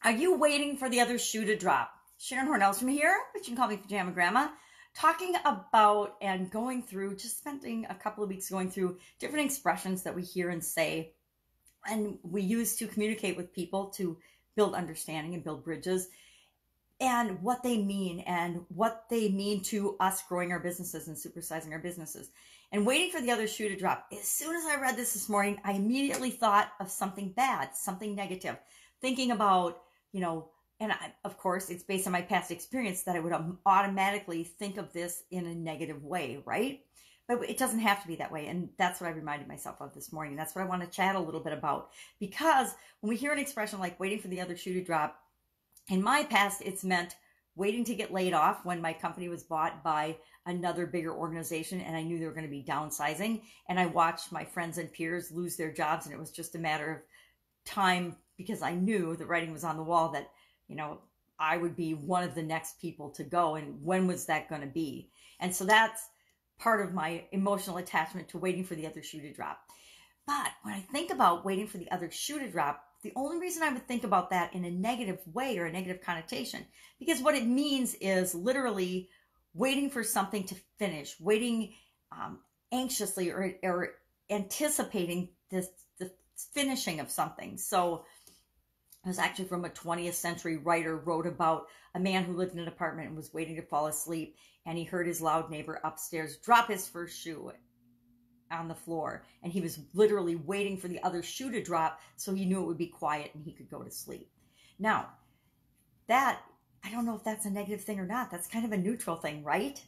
Are you waiting for the other shoe to drop? Sharon Horne-Ellstrom here, but you can call me Pajama Grandma, talking about and going through, just spending a couple of weeks going through different expressions that we hear and say, and we use to communicate with people to build understanding and build bridges, and what they mean to us growing our businesses and supersizing our businesses. And waiting for the other shoe to drop. As soon as I read this morning, I immediately thought of something bad, something negative, thinking about, of course, it's based on my past experience that I would automatically think of this in a negative way, right? But it doesn't have to be that way. And that's what I reminded myself of this morning. That's what I want to chat a little bit about. Because when we hear an expression like waiting for the other shoe to drop, in my past, it's meant waiting to get laid off when my company was bought by another bigger organization and I knew they were going to be downsizing. And I watched my friends and peers lose their jobs, and it was just a matter of time because I knew the writing was on the wall that, I would be one of the next people to go. And when was that going to be? And so that's part of my emotional attachment to waiting for the other shoe to drop. But when I think about waiting for the other shoe to drop, the only reason I would think about that in a negative way or a negative connotation, because what it means is literally waiting for something to finish, waiting anxiously or anticipating the finishing of something. So it was actually from a 20th century writer wrote about a man who lived in an apartment and was waiting to fall asleep, and he heard his loud neighbor upstairs drop his first shoe on the floor, and he was literally waiting for the other shoe to drop so he knew it would be quiet and he could go to sleep. Now, that, I don't know if that's a negative thing or not. That's kind of a neutral thing, right?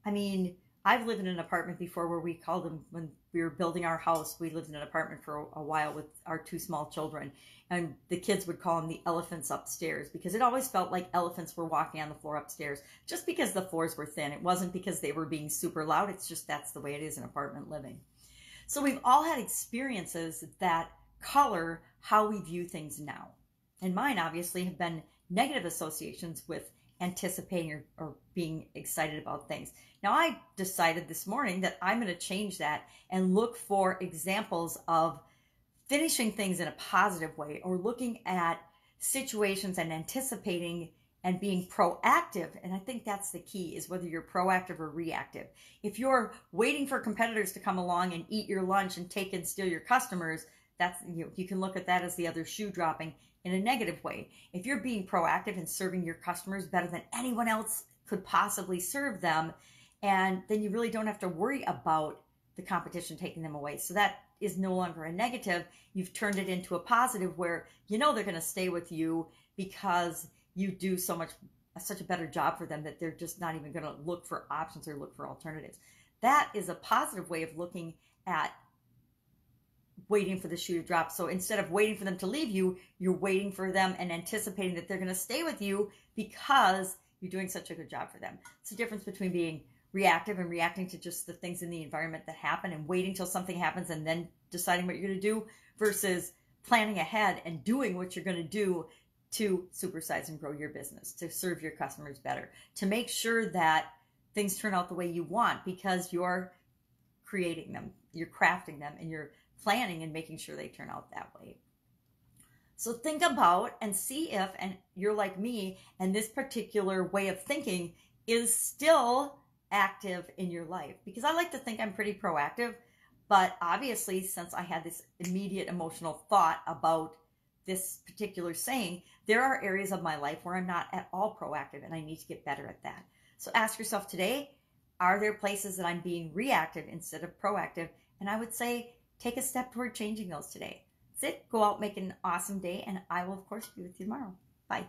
I mean, I've lived in an apartment before where we called them, when we were building our house, we lived in an apartment for a while with our two small children, and the kids would call them the elephants upstairs because it always felt like elephants were walking on the floor upstairs just because the floors were thin. It wasn't because they were being super loud. It's just that's the way it is in apartment living. So we've all had experiences that color how we view things now. And mine obviously have been negative associations with anticipating or being excited about things. Now, I decided this morning that I'm going to change that and look for examples of finishing things in a positive way, or looking at situations and anticipating and being proactive. And I think that's the key, is whether you're proactive or reactive. If you're waiting for competitors to come along and eat your lunch and take and steal your customers, that's, you can look at that as the other shoe dropping in a negative way. If you're being proactive and serving your customers better than anyone else could possibly serve them, and then you really don't have to worry about the competition taking them away. So that is no longer a negative. You've turned it into a positive where they're going to stay with you because you do such a better job for them that they're just not even going to look for options or look for alternatives. That is a positive way of looking at waiting for the shoe to drop. So instead of waiting for them to leave you, you're waiting for them and anticipating that they're going to stay with you because you're doing such a good job for them. It's the difference between being reactive and reacting to just the things in the environment that happen and waiting till something happens and then deciding what you're going to do, versus planning ahead and doing what you're going to do to supersize and grow your business, to serve your customers better, to make sure that things turn out the way you want, because you're creating them, you're crafting them, and you're planning and making sure they turn out that way. So think about and see if, and you're like me, and this particular way of thinking is still active in your life. Because I like to think I'm pretty proactive, but obviously, since I had this immediate emotional thought about this particular saying, there are areas of my life where I'm not at all proactive, and I need to get better at that. So ask yourself today, are there places that I'm being reactive instead of proactive? And I would say, take a step toward changing those today. That's it. Go out, make an awesome day, and I will, of course, be with you tomorrow. Bye.